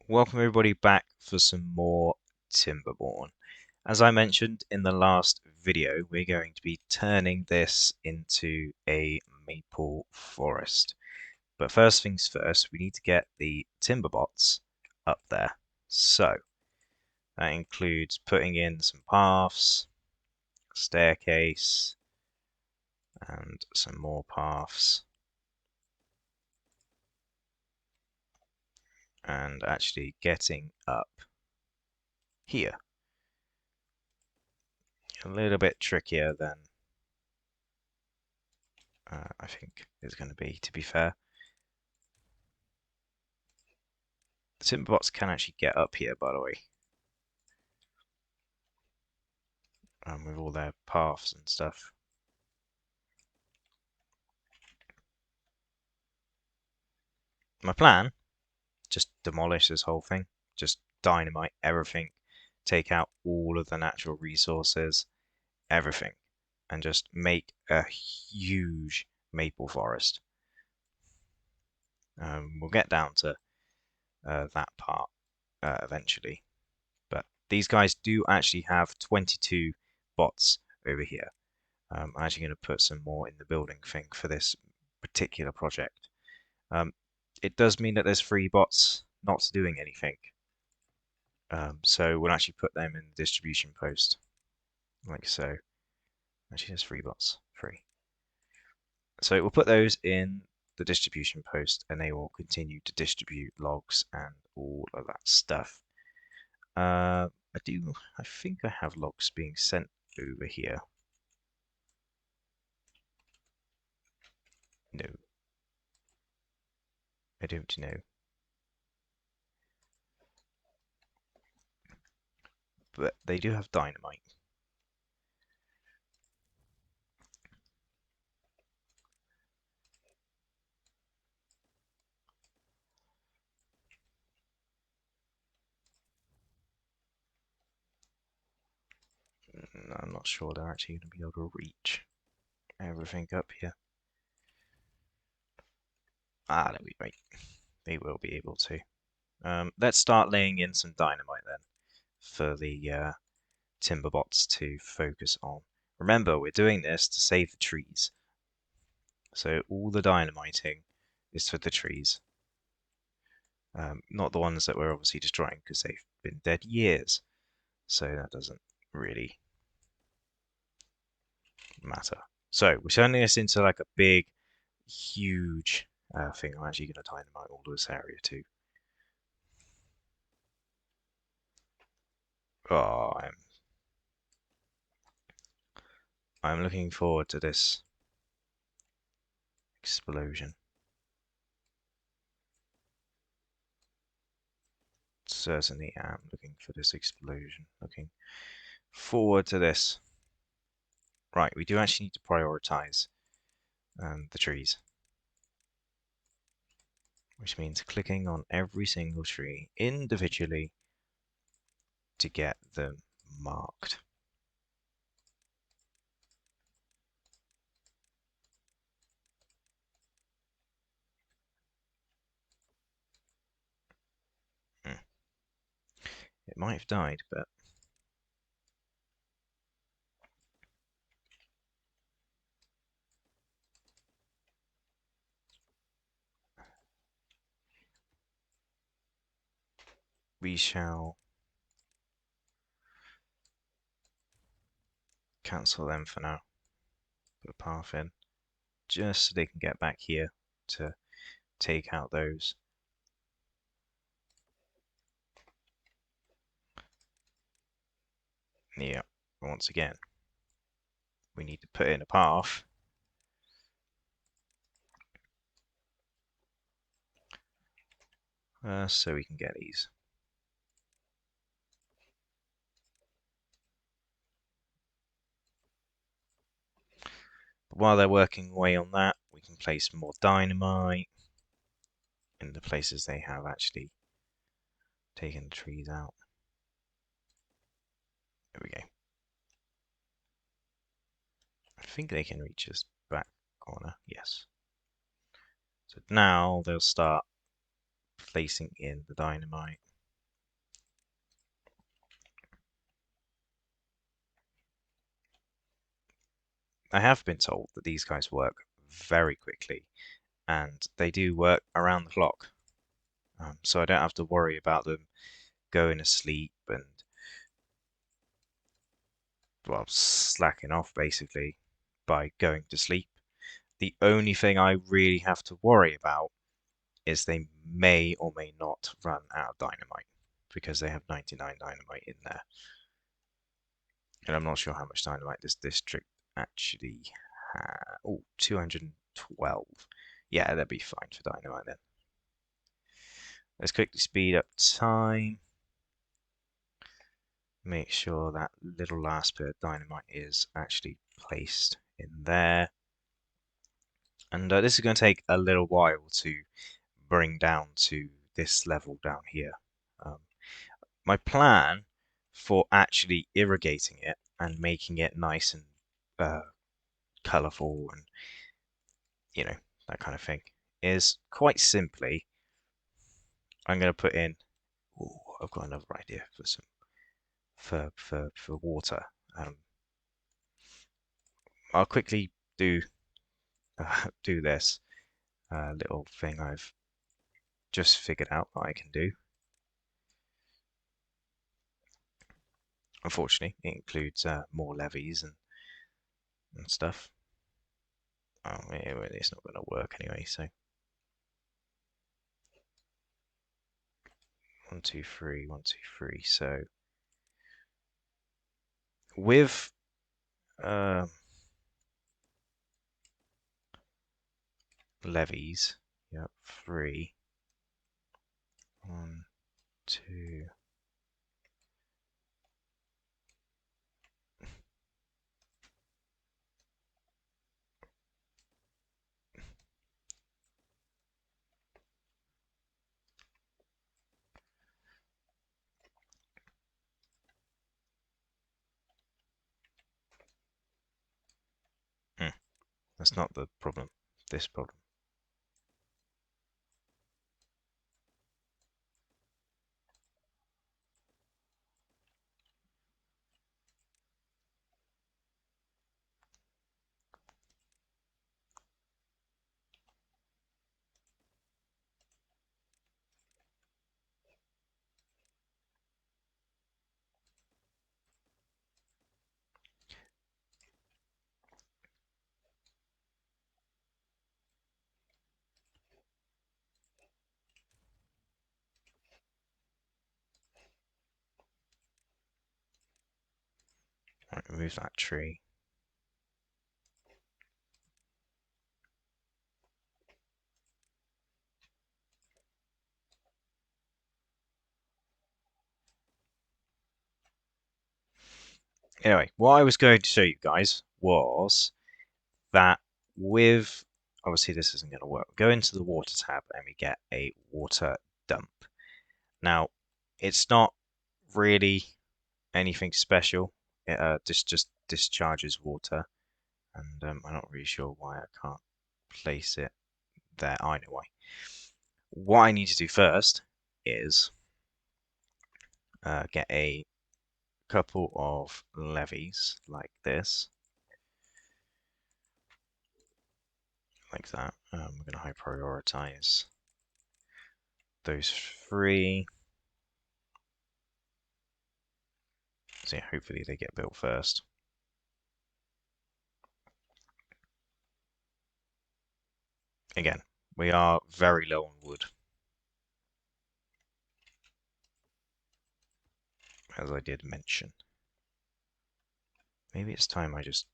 Welcome everybody back for some more Timberborn. As I mentioned in the last video, we're going to be turning this into a maple forest. But first things first, we need to get the timber bots up there. So that includes putting in some paths, staircase, and some more paths. And actually getting up here. A little bit trickier than I think it's going to be fair. The Timberbots can actually get up here, by the way, with all their paths and stuff. My plan, just demolish this whole thing, just dynamite everything, take out all of the natural resources, everything, and just make a huge maple forest. We'll get down to that part eventually. But these guys do actually have 22 bots over here. I'm actually going to put some more in the building thing for this particular project. It does mean that there's 3 bots not doing anything. So we'll actually put them in the distribution post, like so. Actually, there's 3 bots, 3. So we'll put those in the distribution post, and they will continue to distribute logs and all of that stuff. I think I have logs being sent over here. No, I don't know. But they do have dynamite. I'm not sure they're actually going to be able to reach everything up here. That'll be great. They will be able to. Let's start laying in some dynamite then for the timber bots to focus on. Remember, we're doing this to save the trees. So all the dynamiting is for the trees. Not the ones that we're obviously destroying because they've been dead years. So that doesn't really matter. So we're turning this into like a big, huge thing. I'm actually going to dynamite all this area too. Oh, I'm looking forward to this explosion. Certainly am looking for this explosion. Looking forward to this. Right, we do actually need to prioritize the trees. Which means clicking on every single tree individually to get them marked. It might have died, but we shall cancel them for now. Put a path in, just so they can get back here to take out those. Yeah, once again, we need to put in a path. So we can get these. But while they're working away on that, we can place more dynamite in the places they have actually taken the trees out. There we go. I think they can reach this back corner. Yes. So now they'll start placing in the dynamite. I have been told that these guys work very quickly, and they do work around the clock. So I don't have to worry about them going to sleep and, well, slacking off basically by going to sleep. The only thing I really have to worry about is they may or may not run out of dynamite because they have 99 dynamite in there. And I'm not sure how much dynamite this district actually has. Oh, 212. Yeah, that'd be fine for dynamite then. Let's quickly speed up time. Make sure that little last bit of dynamite is actually placed in there. And this is going to take a little while to bring down to this level down here. Um, my plan for actually irrigating it and making it nice and colourful and, you know, that kind of thing is quite simply I'm going to put in. Oh, I've got another idea for some for water. I'll quickly do do this little thing I've just figured out that I can do. Unfortunately, it includes more levies and stuff. Oh, it's not going to work anyway. So 1, 2, 3, 1, 2, 3. So with uh, levies, yep, 3, 1, 2. That's not the problem. This problem. Right, remove that tree. Anyway, what I was going to show you guys was that with, obviously this isn't going to work. Go into the water tab and we get a water dump. Now, it's not really anything special. It just discharges water, and I'm not really sure why I can't place it there either way. What I need to do first is get a couple of levees like this, like that. We're going to high prioritize those 3. So yeah, hopefully they get built first. Again, we are very low on wood, as I did mention. Maybe it's time I just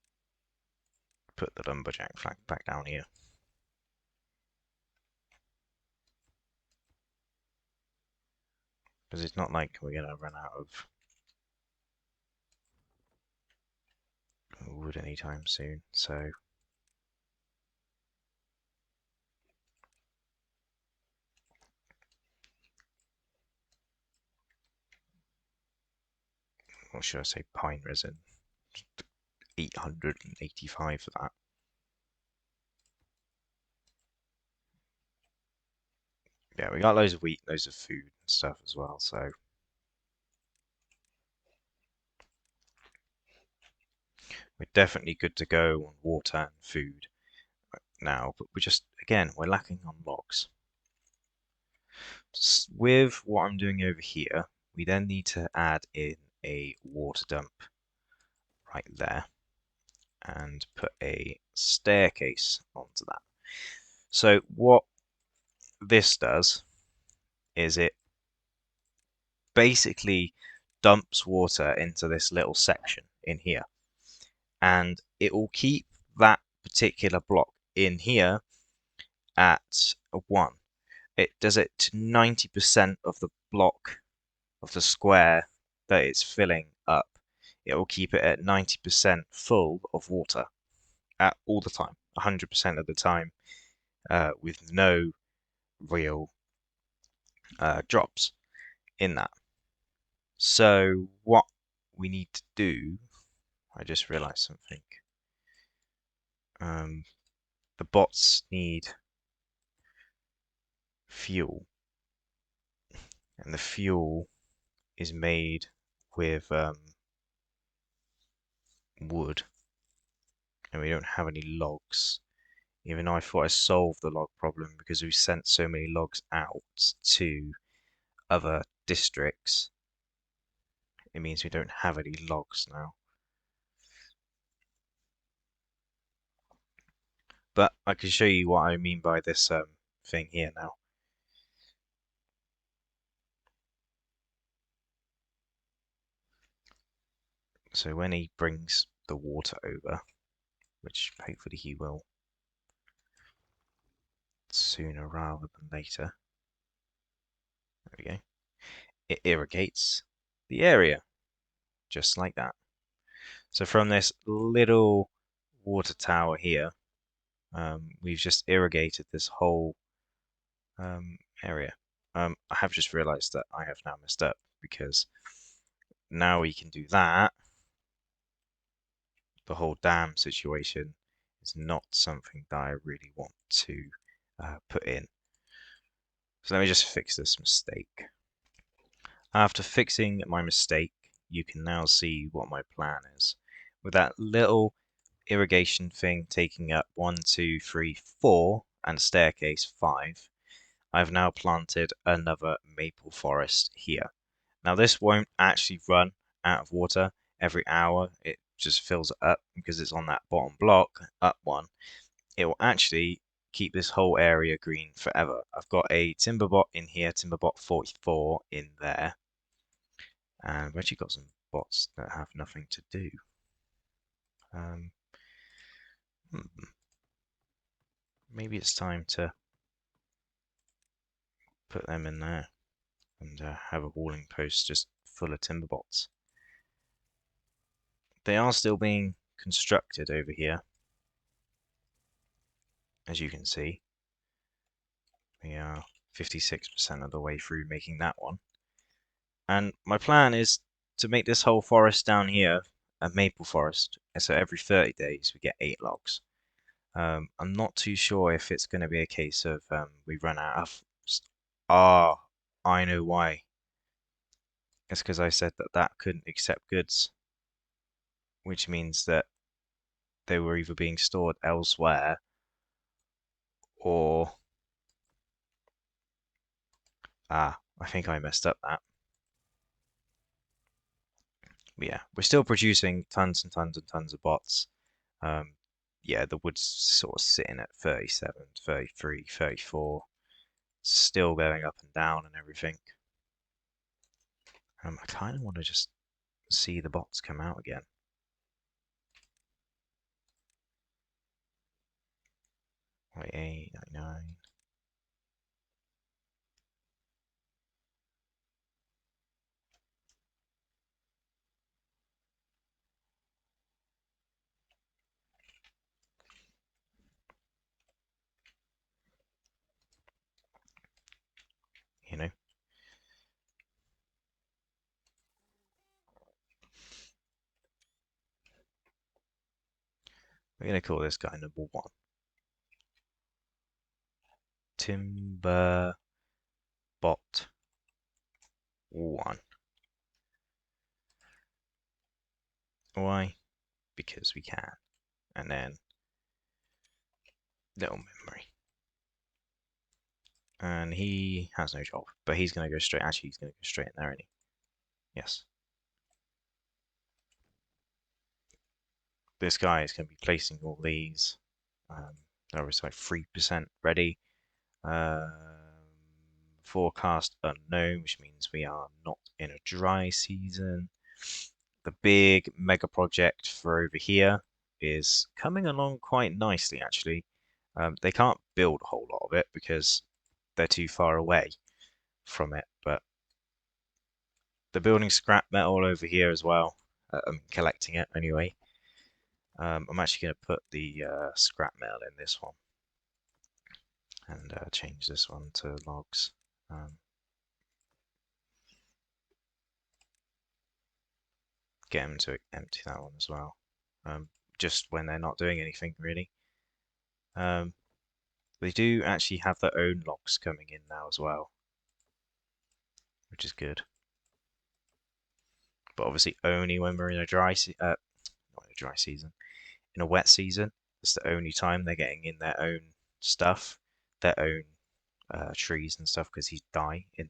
put the lumberjack flag back down here. Because it's not like we're going to run out of wood anytime soon, so what should I say, pine resin. 885 for that. Yeah, we got loads of wheat, loads of food and stuff as well, so We're definitely good to go on water and food now, but we're lacking on logs. With what I'm doing over here, we then need to add in a water dump right there and put a staircase onto that. So what this does is it basically dumps water into this little section in here, and it will keep that particular block in here at a 1. It does it to 90% of the block of the square that it's filling up. It will keep it at 90% full of water at all the time, 100% of the time, with no real drops in that. So what we need to do, I just realized something. The bots need fuel, and the fuel is made with wood, and we don't have any logs. Even though I thought I solved the log problem because we sent so many logs out to other districts, it means we don't have any logs now. But I can show you what I mean by this thing here now. So when he brings the water over, which hopefully he will sooner rather than later, there we go, it irrigates the area, just like that. So from this little water tower here, we've just irrigated this whole area. I have just realized that I have now messed up because now we can do that. The whole dam situation is not something that I really want to put in. So let me just fix this mistake. After fixing my mistake, you can now see what my plan is. With that little irrigation thing taking up 1, 2, 3, 4, and staircase 5, I've now planted another maple forest here. Now this won't actually run out of water every hour, it just fills it up because it's on that bottom block, up one. It will actually keep this whole area green forever. I've got a Timberbot in here, Timberbot 44 in there, and I've actually got some bots that have nothing to do. Maybe it's time to put them in there and have a walling post just full of Timberbots. They are still being constructed over here, as you can see. We are 56% of the way through making that one. And my plan is to make this whole forest down here a maple forest. So every 30 days we get 8 logs. I'm not too sure if it's going to be a case of we run out of... Ah, I know why. It's because I said that that couldn't accept goods, which means that they were either being stored elsewhere or... Ah, I think I messed up that. But yeah, we're still producing tons and tons and tons of bots. Yeah, the wood's sort of sitting at 37, 33, 34. Still going up and down and everything. I kind of want to just see the bots come out again. 98, 99. You know? We're going to call this guy number 1. Timberbot 1. Why? because we can. And then little memory. And he has no job, but he's going to go straight. Actually, he's going to go straight in there, isn't he? Yes. This guy is going to be placing all these. There is like 3% ready. Um, forecast unknown, which means we are not in a dry season. The big mega project for over here is coming along quite nicely, actually. They can't build a whole lot of it because they're too far away from it, but they're building scrap metal over here as well. I'm collecting it anyway. I'm actually going to put the scrap metal in this one and change this one to logs. Get them to empty that one as well. Just when they're not doing anything really. They do actually have their own logs coming in now as well, which is good. But obviously only when we're in a not in a dry season, in a wet season. It's the only time they're getting in their own stuff, their own trees and stuff, because he's die in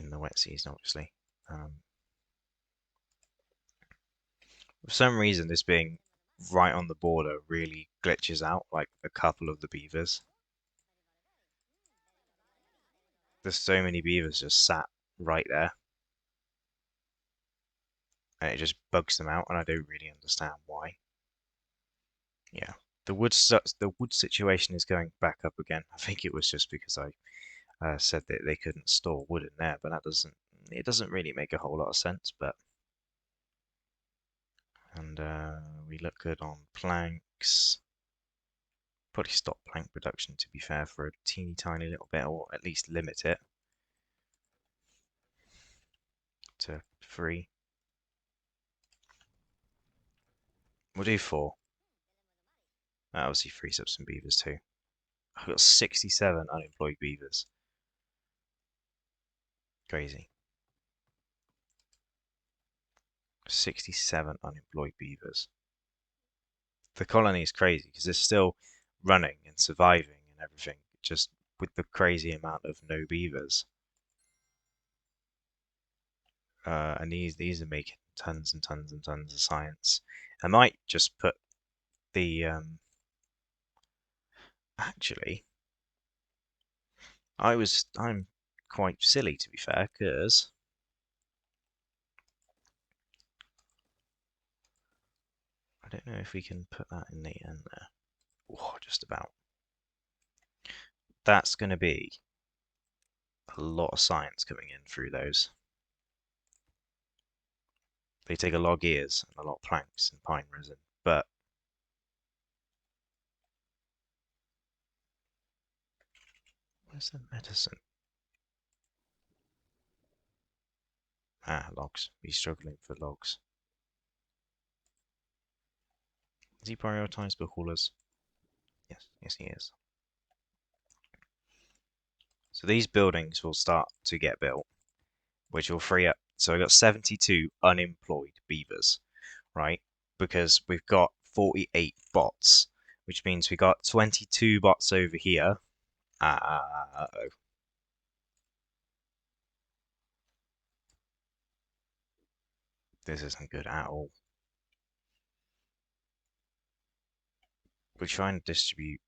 the wet season, obviously. For some reason, this being right on the border really glitches out like a couple of the beavers. There's so many beavers just sat right there, and it just bugs them out, and I don't really understand why. Yeah, the wood situation is going back up again. I think it was just because I said that they couldn't store wood in there, but it doesn't really make a whole lot of sense. But and we look good on planks. Probably stop plank production to be fair for a teeny tiny little bit, or at least limit it to 3. We'll do 4. That obviously frees up some beavers too. I've got 67 unemployed beavers. Crazy. 67 unemployed beavers. The colony is crazy because it's still running and surviving and everything, just with the crazy amount of no beavers. And these are making tons and tons and tons of science. I might just put the actually, I'm quite silly to be fair, because I don't know if we can put that in the end there. Oh, just about. That's going to be a lot of science coming in through those. They take a lot of gears and a lot of planks and pine resin, but where's the medicine? Ah, logs. He's struggling for logs. Is he prioritized the haulers? Yes, yes he is. So these buildings will start to get built, which will free up. So I've got 72 unemployed beavers, right? Because we've got 48 bots, which means we got 22 bots over here. Uh-oh. This isn't good at all. We're trying to distribute.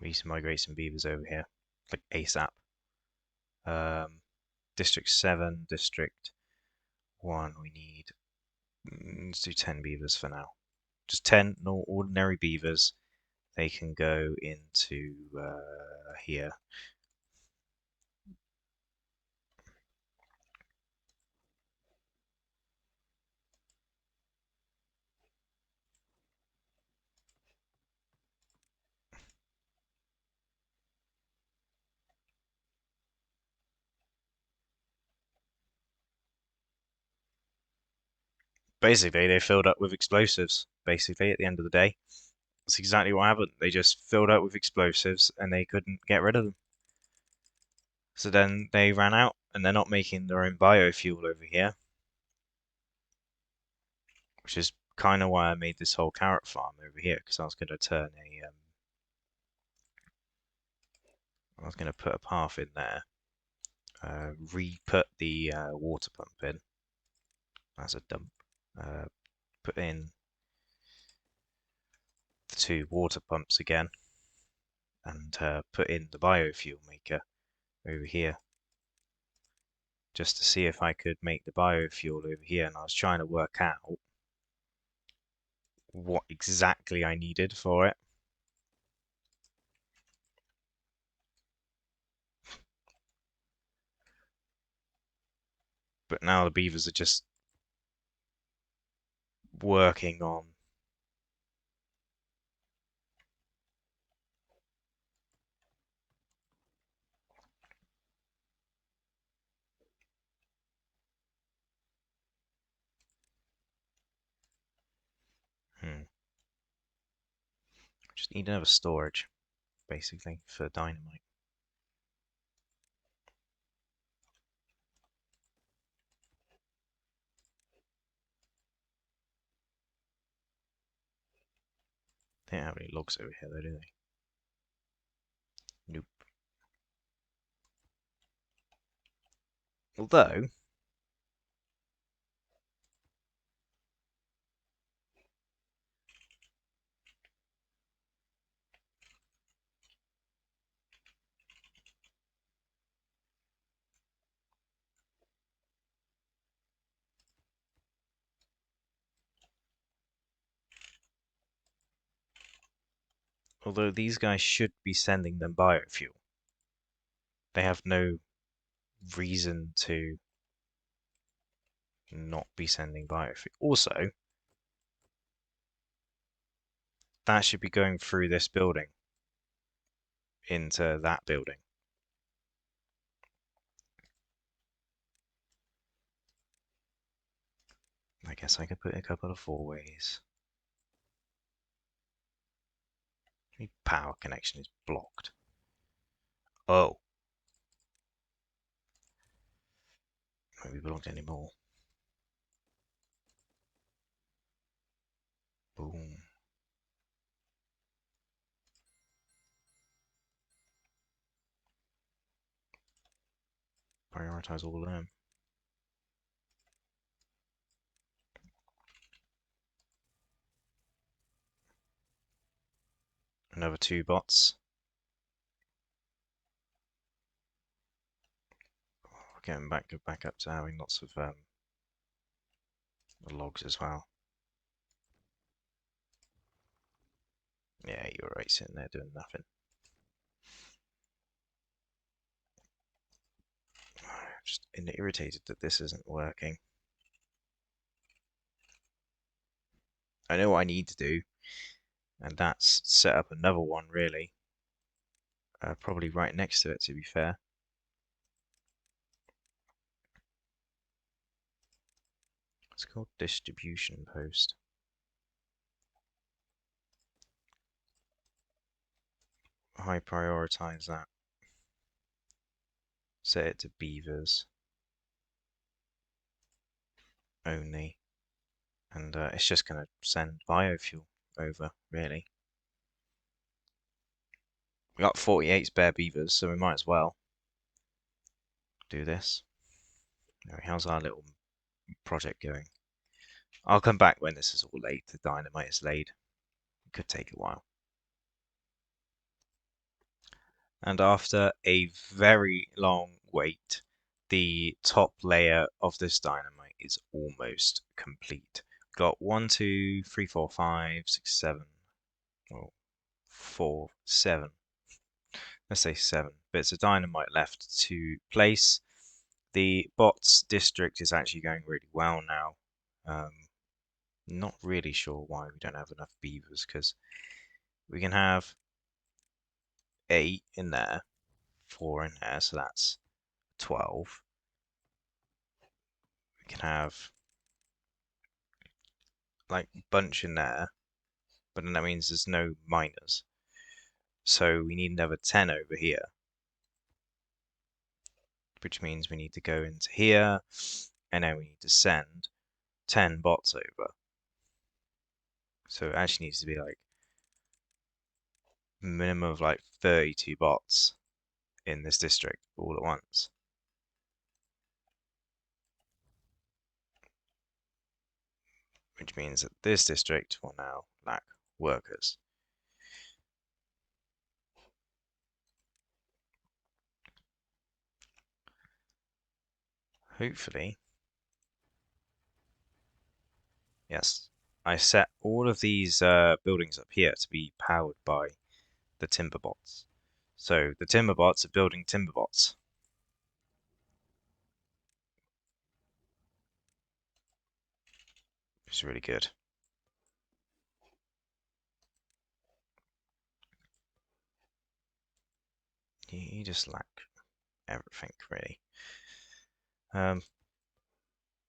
We need to migrate some beavers over here, like ASAP. Um, District 7, District 1, we need. Let's do 10 beavers for now. Just 10 ordinary beavers. They can go into here. Basically, they filled up with explosives. Basically, at the end of the day, that's exactly what happened. They just filled up with explosives and they couldn't get rid of them. So then they ran out, and they're not making their own biofuel over here, which is kind of why I made this whole carrot farm over here, because I was going to turn a, I was going to put a path in there, re-put the water pump in as a dump, put in the two water pumps again, and put in the biofuel maker over here, just to see if I could make the biofuel over here. And I was trying to work out what exactly I needed for it. But now the beavers are just working on just need another storage, basically, for dynamite. They don't have any logs over here, though, do they? Nope. Although these guys should be sending them biofuel. They have no reason to not be sending biofuel. Also, that should be going through this building into that building. I guess I could put a couple of four-ways. The power connection is blocked. Oh. Won't be blocked anymore. Boom. Prioritize all of them. Another two bots. Getting back up to having lots of logs as well. Yeah, you're right, sitting there doing nothing. Just irritated that this isn't working. I know what I need to do, and that's set up another one, really. Probably right next to it, to be fair. It's called distribution post. I prioritize that. Set it to beavers only. And it's just going to send biofuel over, really. We got 48 spare beavers, so we might as well do this. Anyway, how's our little project going? I'll come back when this is all laid. The dynamite is laid. It could take a while. And after a very long wait, the top layer of this dynamite is almost complete. Got 1, 2, 3, 4, 5, 6, 7. Well, 4, 7. Let's say 7 bits of dynamite left to place. The bots district is actually going really well now. Not really sure why we don't have enough beavers, because we can have 8 in there, 4 in there, so that's 12. We can have like bunch in there, but then that means there's no miners. So we need another 10 over here, which means we need to go into here, and then we need to send 10 bots over. So it actually needs to be like minimum of like 32 bots in this district all at once. Which means that this district will now lack workers. Hopefully, yes, I set all of these buildings up here to be powered by the Timberbots. So the Timberbots are building Timberbots. Which is really good. You just lack everything, really.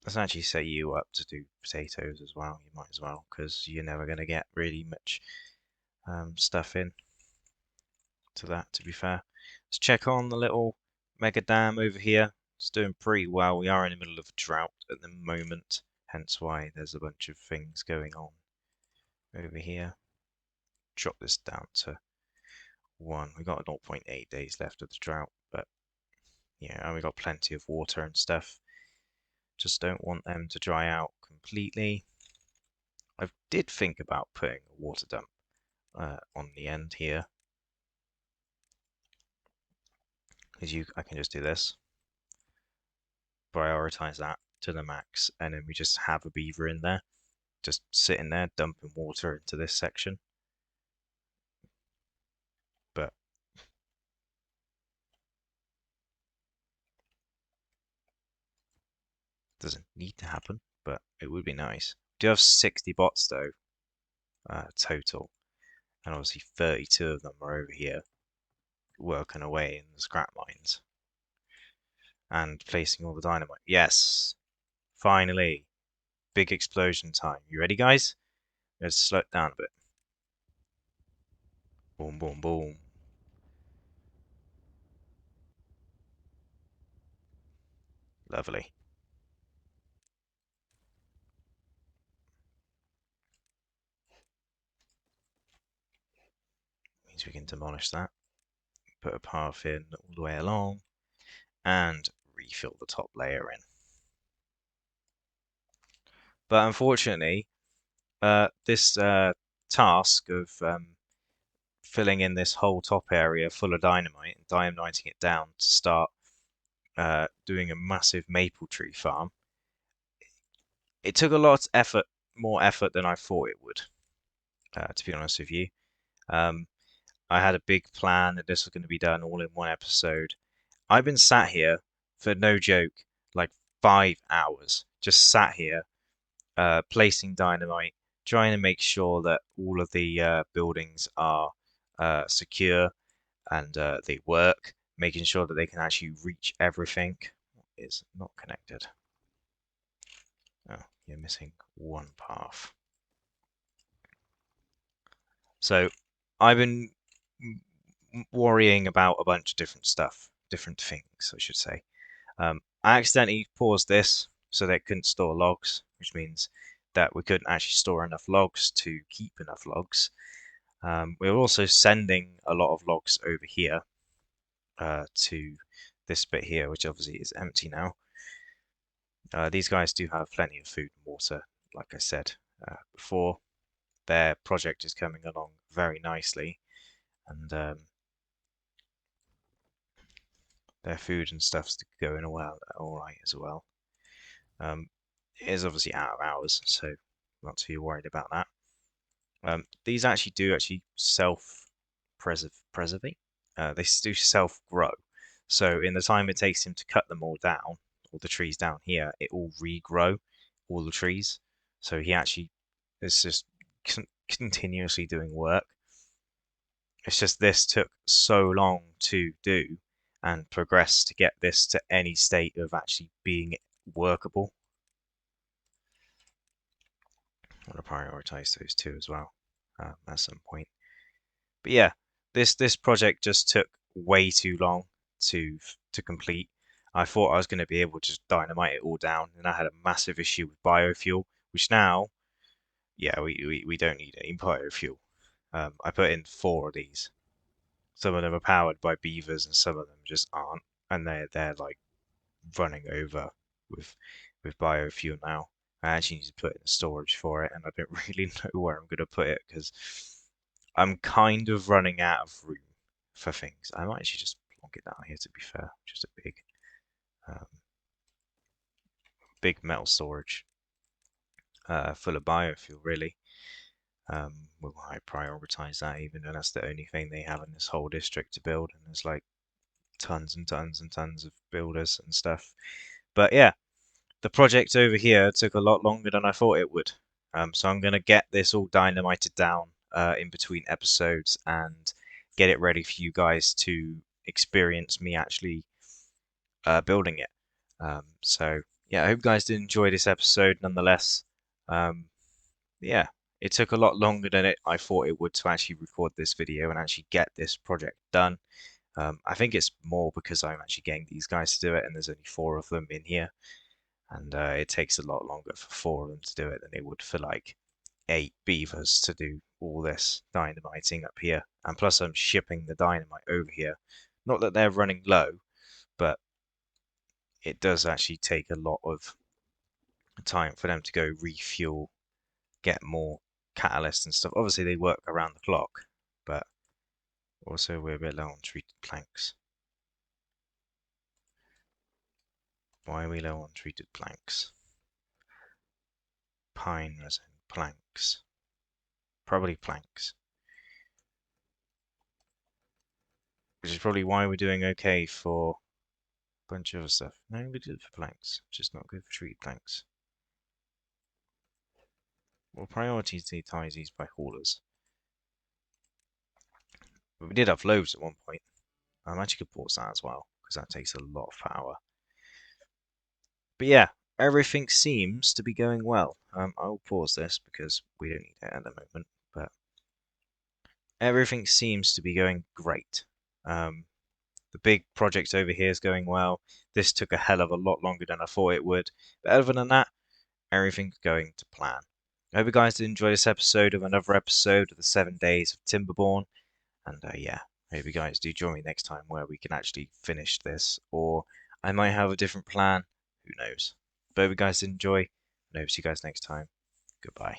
Let's actually set you up to do potatoes as well. You might as well, because you're never going to get really much stuff in to that, to be fair. Let's check on the little mega dam over here. It's doing pretty well. We are in the middle of a drought at the moment, hence why there's a bunch of things going on over here. Drop this down to 1. We got 0.8 days left of the drought, but yeah, and we got plenty of water and stuff. Just don't want them to dry out completely. I did think about putting a water dump on the end here, because I can just do this, prioritize that to the max, and then we just have a beaver in there, just sitting there dumping water into this section. But doesn't need to happen, but it would be nice. We do have 60 bots though, total, and obviously 32 of them are over here working away in the scrap mines and placing all the dynamite. Yes, finally, big explosion time. You ready, guys? Let's slow it down a bit. Boom, boom, boom. Lovely. Means we can demolish that. Put a path in all the way along and refill the top layer in. But unfortunately, this task of filling in this whole top area full of dynamite and dynamiting it down to start doing a massive maple tree farm, it took a lot of effort, more effort than I thought it would, to be honest with you. Um, I had a big plan that this was going to be done all in one episode. I've been sat here for no joke, like 5 hours, just sat here placing dynamite, trying to make sure that all of the buildings are secure and they work, making sure that they can actually reach everything. Is not connected. Oh, you're missing one path. So I've been worrying about a bunch of different stuff, different things, I should say. I accidentally paused this so that it couldn't store logs, which means that we couldn't actually store enough logs to keep enough logs. We're also sending a lot of logs over here to this bit here, which obviously is empty now. These guys do have plenty of food and water, like I said before. Their project is coming along very nicely, and their food and stuff's going well, all right as well. It is obviously out of hours, so not too worried about that. These actually do self-preservate. They do self-grow. So in the time it takes him to cut them all down, all the trees down here, it will regrow all the trees. So he actually is just continuously doing work. It's just this took so long to do and progress to get this to any state of actually being workable. I want to prioritize those two as well at some point. But yeah, this project just took way too long to complete. I thought I was going to be able to just dynamite it all down, and I had a massive issue with biofuel, which now, yeah, we don't need any biofuel. I put in 4 of these. Some of them are powered by beavers, and some of them just aren't, and they're like running over with with biofuel now. I actually need to put in storage for it, and I don't really know where I'm going to put it because I'm kind of running out of room for things. I might actually just plonk it down here, to be fair. Just a um, big metal storage full of biofuel, really. We'll high prioritize that, even though that's the only thing they have in this whole district to build, and there's like tons and tons and tons of builders and stuff. But yeah, the project over here took a lot longer than I thought it would. So I'm going to get this all dynamited down in between episodes and get it ready for you guys to experience me actually building it. So yeah, I hope you guys did enjoy this episode nonetheless. Um, yeah, it took a lot longer than I thought it would to actually record this video and actually get this project done. I think it's more because I'm actually getting these guys to do it, and there's only 4 of them in here, and it takes a lot longer for 4 of them to do it than it would for like 8 beavers to do all this dynamiting up here. And plus, I'm shipping the dynamite over here. Not that they're running low, but it does actually take a lot of time for them to go refuel, get more catalyst and stuff. Obviously, they work around the clock, but also we're a bit low on treated planks. Why are we low on treated planks? Pine resin, planks. Probably planks. Which is probably why we're doing okay for a bunch of other stuff. No, we did it for planks, just not good for treated planks. We'll prioritize these by haulers. But we did have loads at one point. I'm actually could pause that as well, because that takes a lot of power. But yeah, everything seems to be going well. I'll pause this because we don't need it at the moment, but everything seems to be going great. The big project over here is going well. This took a hell of a lot longer than I thought it would. But other than that, everything's going to plan. I hope you guys did enjoy this episode of another episode of the 7 Days of Timberborn. And yeah, I hope you guys do join me next time where we can actually finish this. Or I might have a different plan. Who knows? But I hope you guys did enjoy. And I hope to see you guys next time. Goodbye.